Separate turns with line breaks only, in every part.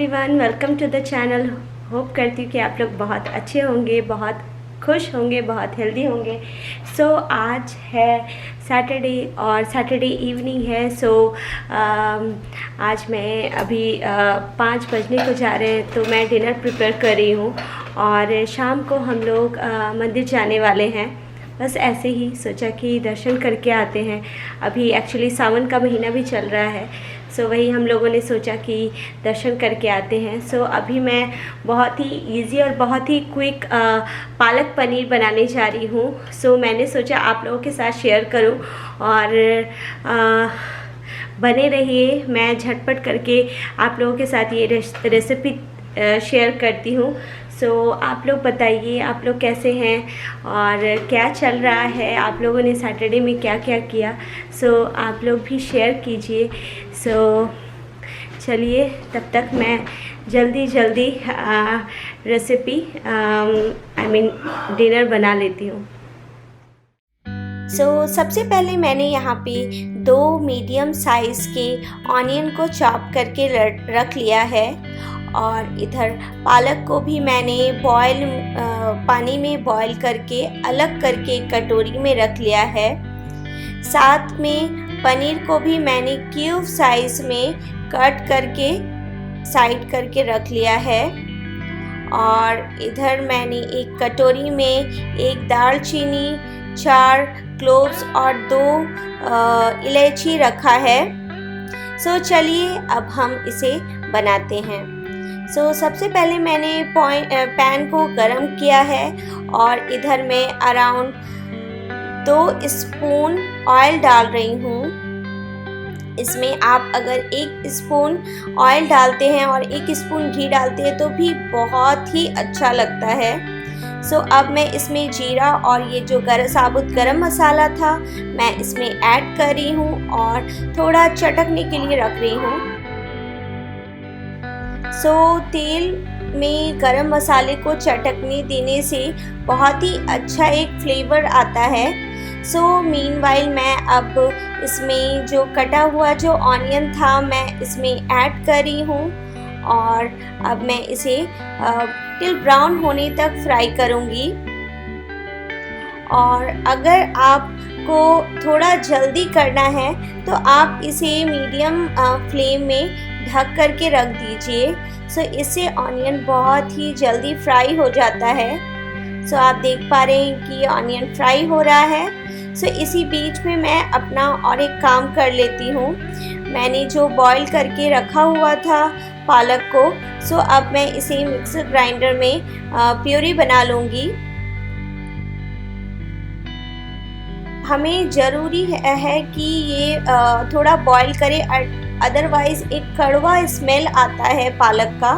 Everyone, welcome to the channel. Hope करती हूँ कि आप लोग बहुत अच्छे होंगे, बहुत खुश होंगे, बहुत हेल्दी होंगे। आज है सैटरडे और सैटरडे इवनिंग है। आज मैं अभी 5 बजने को जा रहे हैं, तो मैं डिनर प्रिपेयर कर रही हूँ और शाम को हम लोग मंदिर जाने वाले हैं। बस ऐसे ही सोचा कि दर्शन करके आते हैं। अभी एक्चुअली सावन का महीना भी चल रहा है, वही हम लोगों ने सोचा कि दर्शन करके आते हैं। अभी मैं बहुत ही इजी और बहुत ही क्विक पालक पनीर बनाने जा रही हूँ। मैंने सोचा आप लोगों के साथ शेयर करूँ और बने रहिए। मैं झटपट करके आप लोगों के साथ ये रेसिपी शेयर करती हूँ। आप लोग बताइए, आप लोग कैसे हैं और क्या चल रहा है, आप लोगों ने सैटरडे में क्या क्या किया। आप लोग भी शेयर कीजिए। चलिए, तब तक मैं जल्दी रेसिपी डिनर बना लेती हूँ। सबसे पहले मैंने यहाँ पे 2 मीडियम साइज़ के ऑनियन को चॉप करके रख लिया है और इधर पालक को भी मैंने पानी में बॉईल करके अलग करके एक कटोरी में रख लिया है। साथ में पनीर को भी मैंने क्यूब साइज़ में कट करके साइड करके रख लिया है और इधर मैंने एक कटोरी में एक दालचीनी, 4 क्लोव्स और 2 इलायची रखा है। चलिए अब हम इसे बनाते हैं। सबसे पहले मैंने पैन को गरम किया है और इधर मैं अराउंड 2 स्पून ऑयल डाल रही हूँ। इसमें आप अगर 1 स्पून ऑयल डालते हैं और 1 स्पून घी डालते हैं तो भी बहुत ही अच्छा लगता है। अब मैं इसमें जीरा और ये जो साबुत गरम मसाला था मैं इसमें ऐड कर रही हूँ और थोड़ा चटकने के लिए रख रही हूँ। तेल में गरम मसाले को चटकने देने से बहुत ही अच्छा एक फ्लेवर आता है। मीनवाइल मैं अब इसमें जो कटा हुआ जो ऑनियन था मैं इसमें ऐड कर रही हूँ और अब मैं इसे टिल ब्राउन होने तक फ्राई करूँगी। और अगर आपको थोड़ा जल्दी करना है तो आप इसे मीडियम फ्लेम में ढक करके रख दीजिए। इससे ऑनियन बहुत ही जल्दी फ्राई हो जाता है। आप देख पा रहे हैं कि ऑनियन फ्राई हो रहा है। इसी बीच में मैं अपना और एक काम कर लेती हूँ। मैंने जो बॉईल करके रखा हुआ था पालक को, अब मैं इसे मिक्सर ग्राइंडर में प्यूरी बना लूँगी। हमें ज़रूरी है कि ये थोड़ा बॉईल करें, अदरवाइज़ एक कड़वा स्मेल आता है पालक का,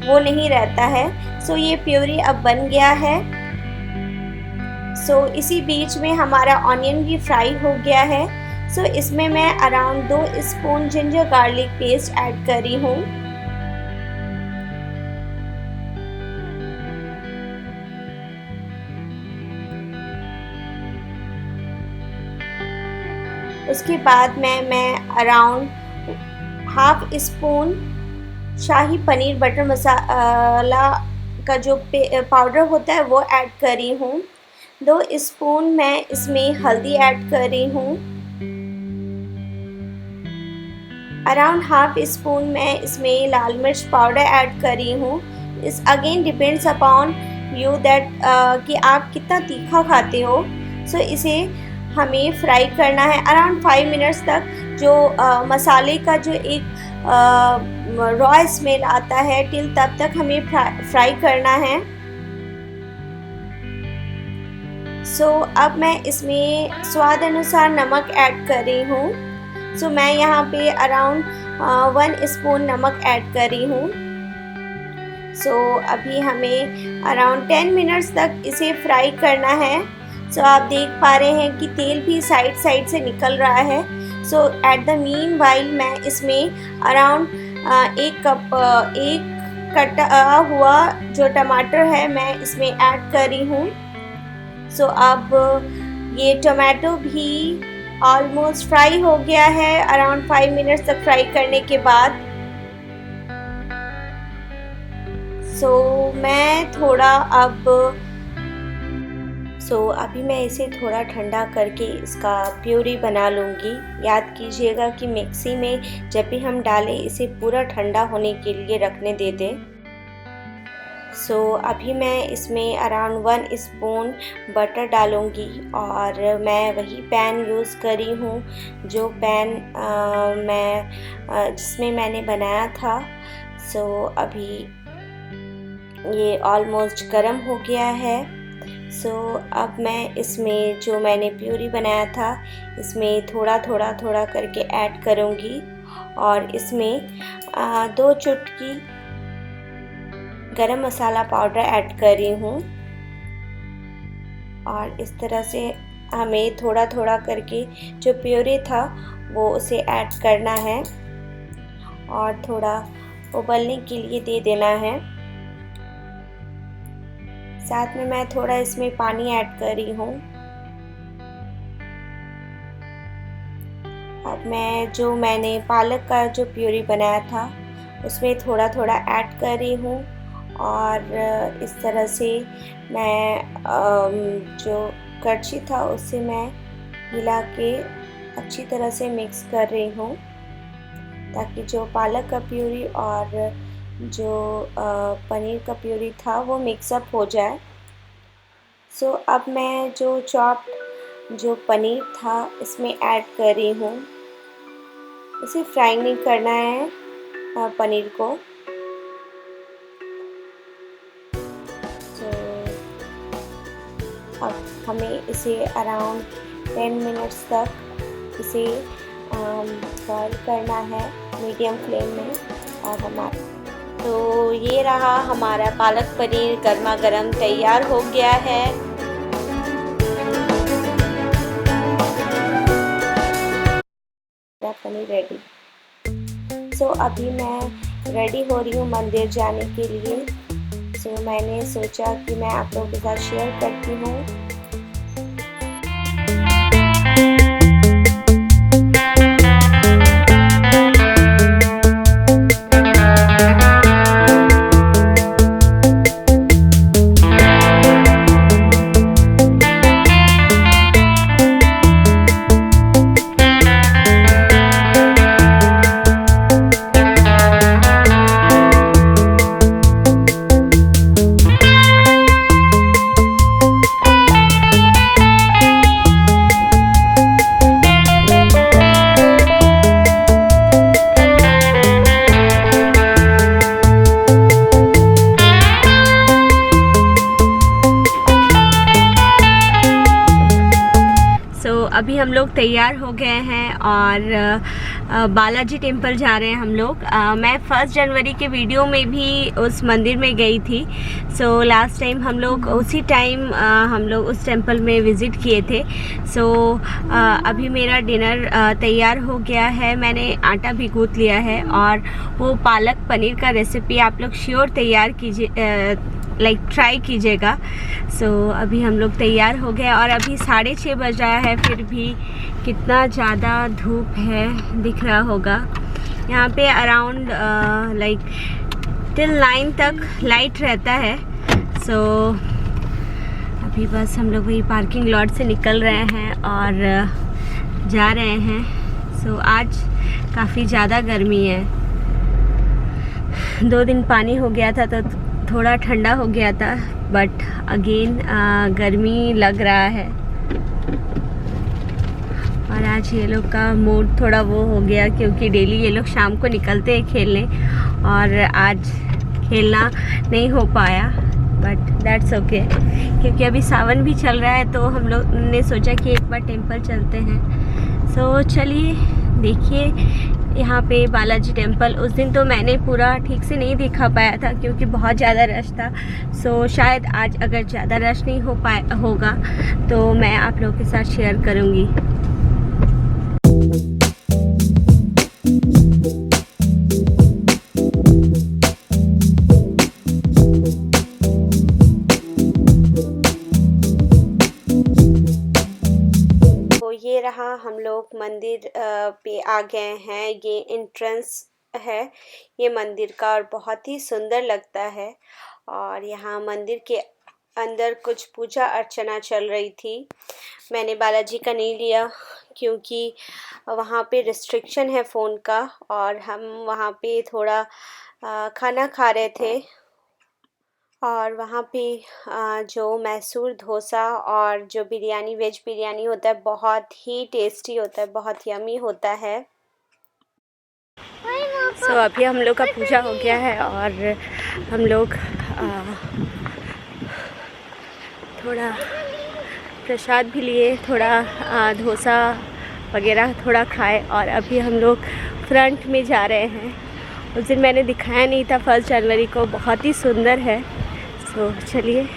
वो नहीं रहता है। ये प्यूरी अब बन गया है। इसी बीच में हमारा ऑनियन भी फ्राई हो गया है। इसमें मैं around 2 spoon ginger garlic paste add कर रही हूँ। उसके बाद मैं अराउंड 1/2 स्पून शाही पनीर बटर मसाला का जो पाउडर होता है वो ऐड कर रही हूँ। 2 स्पून मैं इसमें हल्दी ऐड कर रही हूँ। अराउंड 1/2 स्पून मैं इसमें लाल मिर्च पाउडर ऐड कर रही हूँ। इस again depends upon you that कि आप कितना तीखा खाते हो। इसे हमें फ्राई करना है अराउंड 5 मिनट्स तक। जो मसाले का जो एक रॉ स्मेल आता है तब तक हमें फ्राई करना है। अब मैं इसमें स्वाद अनुसार नमक ऐड कर रही हूँ। मैं यहाँ पे अराउंड 1 स्पून नमक ऐड कर रही हूँ। अभी हमें अराउंड 10 मिनट्स तक इसे फ्राई करना है। आप देख पा रहे हैं कि तेल भी साइड से निकल रहा है। एट द मीन वाइल मैं इसमें अराउंड 1 कटा हुआ जो टमाटर है मैं इसमें ऐड कर रही हूँ। अब ये टमाटो भी ऑलमोस्ट फ्राई हो गया है अराउंड 5 मिनट्स तक फ्राई करने के बाद। सो मैं थोड़ा अब अभी मैं इसे थोड़ा ठंडा करके इसका प्यूरी बना लूँगी। याद कीजिएगा कि मिक्सी में जब भी हम डालें इसे पूरा ठंडा होने के लिए रखने दे दें। अभी मैं इसमें अराउंड 1 स्पून बटर डालूँगी और मैं वही पैन यूज़ करी हूँ जो पैन जिसमें मैंने बनाया था। अभी ये ऑलमोस्ट गर्म हो गया है। अब मैं इसमें जो मैंने प्यूरी बनाया था इसमें थोड़ा करके ऐड करूँगी और इसमें 2 चुटकी गरम मसाला पाउडर ऐड कर रही हूँ और इस तरह से हमें थोड़ा करके जो प्यूरी था वो उसे ऐड करना है और थोड़ा उबलने के लिए दे देना है। साथ में मैं थोड़ा इसमें पानी ऐड कर रही हूँ। अब मैंने पालक का जो प्यूरी बनाया था उसमें थोड़ा ऐड कर रही हूँ और इस तरह से मैं जो कड़छी था उससे मैं हिला के अच्छी तरह से मिक्स कर रही हूँ ताकि जो पालक का प्यूरी और जो पनीर का प्यूरी था वो मिक्सअप हो जाए। अब मैं जो पनीर था इसमें ऐड कर रही हूँ। इसे फ्राई नहीं करना है पनीर को। अब हमें इसे अराउंड 10 मिनट्स तक इसे बॉईल करना है मीडियम फ्लेम में। और ये रहा हमारा पालक पनीर गर्मा गर्म तैयार हो गया है। पनीर रेडी। अभी मैं रेडी हो रही हूँ मंदिर जाने के लिए। मैंने सोचा कि मैं आप लोगों के साथ शेयर करती हूँ। अभी हम लोग तैयार हो गए हैं और बालाजी टेम्पल जा रहे हैं हम लोग। मैं 1 जनवरी के वीडियो में भी उस मंदिर में गई थी। लास्ट टाइम हम लोग उसी टाइम हम लोग उस टेम्पल में विज़िट किए थे। अभी मेरा डिनर तैयार हो गया है। मैंने आटा भी गूँथ लिया है और वो पालक पनीर का रेसिपी आप लोग श्योर तैयार कीजिए, ट्राई कीजिएगा। अभी हम लोग तैयार हो गए और अभी 6:30 बज रहा है, फिर भी कितना ज़्यादा धूप है दिख रहा होगा। यहाँ पे अराउंड टिल 9 तक लाइट रहता है। अभी बस हम लोग वही पार्किंग लॉट से निकल रहे हैं और जा रहे हैं। आज काफ़ी ज़्यादा गर्मी है। 2 दिन पानी हो गया था तो थोड़ा ठंडा हो गया था, बट अगेन गर्मी लग रहा है। और आज ये लोग का मूड थोड़ा वो हो गया क्योंकि डेली ये लोग शाम को निकलते हैं खेलने और आज खेलना नहीं हो पाया, बट दैट्स ओके क्योंकि अभी सावन भी चल रहा है तो हम लोग ने सोचा कि एक बार टेम्पल चलते हैं। चलिए देखिए यहाँ पे बालाजी टेम्पल। उस दिन तो मैंने पूरा ठीक से नहीं दिखा पाया था क्योंकि बहुत ज़्यादा रश था। शायद आज अगर ज़्यादा रश नहीं होगा तो मैं आप लोगों के साथ शेयर करूँगी। ये रहा हम लोग मंदिर पे आ गए हैं। ये एंट्रेंस है ये मंदिर का और बहुत ही सुंदर लगता है। और यहाँ मंदिर के अंदर कुछ पूजा अर्चना चल रही थी। मैंने बालाजी का नहीं लिया क्योंकि वहाँ पे रिस्ट्रिक्शन है फ़ोन का, और हम वहाँ पे थोड़ा खाना खा रहे थे। और वहाँ पे जो मैसूर डोसा और जो बिरयानी, वेज बिरयानी होता है, बहुत ही टेस्टी होता है, बहुत यमी होता है। अभी हम लोग का पूजा हो गया है और हम लोग थोड़ा प्रसाद भी लिए, थोड़ा डोसा वगैरह थोड़ा खाए, और अभी हम लोग फ्रंट में जा रहे हैं। उस दिन मैंने दिखाया नहीं था 1 जनवरी को, बहुत ही सुंदर है। चलिए।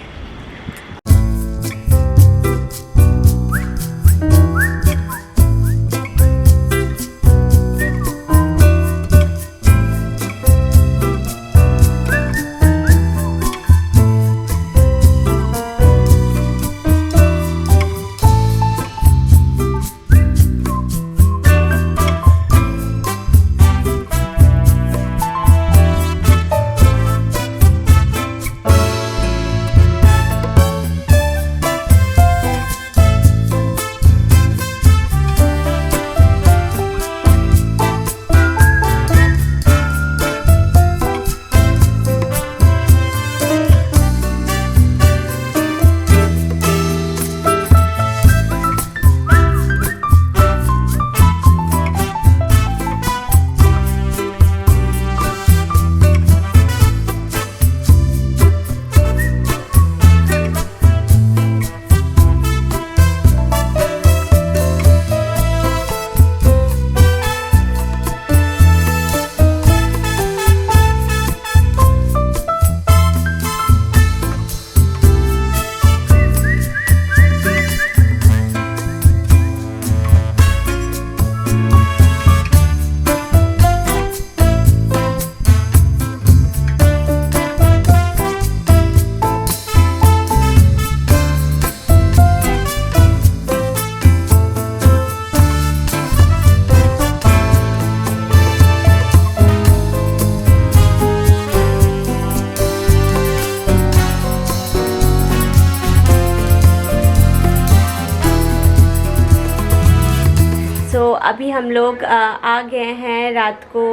अभी हम लोग आ गए हैं रात को,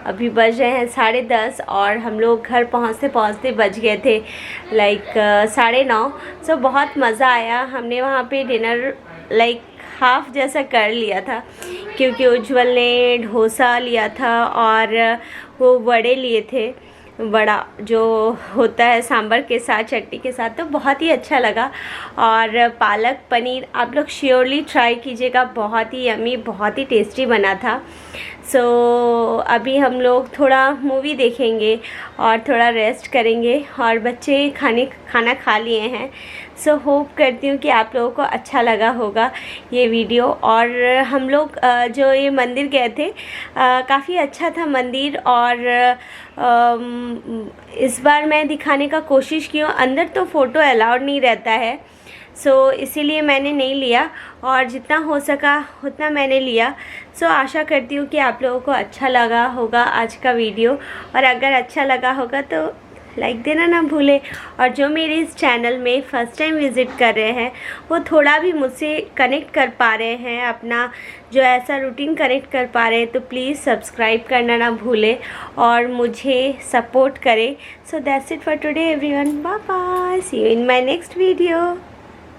अभी बज रहे हैं 10:30 और हम लोग घर पहुंचते पहुंचते बज गए थे 9:30। बहुत मज़ा आया। हमने वहाँ पे डिनर हाफ जैसा कर लिया था क्योंकि उज्जवल ने डोसा लिया था और वो वड़े लिए थे, वड़ा जो होता है सांभर के साथ, चटनी के साथ, तो बहुत ही अच्छा लगा। और पालक पनीर आप लोग श्योरली ट्राई कीजिएगा, बहुत ही यमी, बहुत ही टेस्टी बना था। अभी हम लोग थोड़ा मूवी देखेंगे और थोड़ा रेस्ट करेंगे, और बच्चे खाना खा लिए हैं। होप करती हूँ कि आप लोगों को अच्छा लगा होगा ये वीडियो। और हम लोग जो ये मंदिर गए थे, काफ़ी अच्छा था मंदिर, और इस बार मैं दिखाने का कोशिश की हूँ। अंदर तो फ़ोटो अलाउड नहीं रहता है, इसीलिए मैंने नहीं लिया, और जितना हो सका उतना मैंने लिया। आशा करती हूँ कि आप लोगों को अच्छा लगा होगा आज का वीडियो, और अगर अच्छा लगा होगा तो लाइक देना ना भूलें। और जो मेरे इस चैनल में फ़र्स्ट टाइम विज़िट कर रहे हैं, वो थोड़ा भी मुझसे कनेक्ट कर पा रहे हैं, अपना जो ऐसा रूटीन कनेक्ट कर पा रहे हैं, तो प्लीज़ सब्सक्राइब करना ना भूलें और मुझे सपोर्ट करें। That's it for today everyone, bye bye, see you in my next video.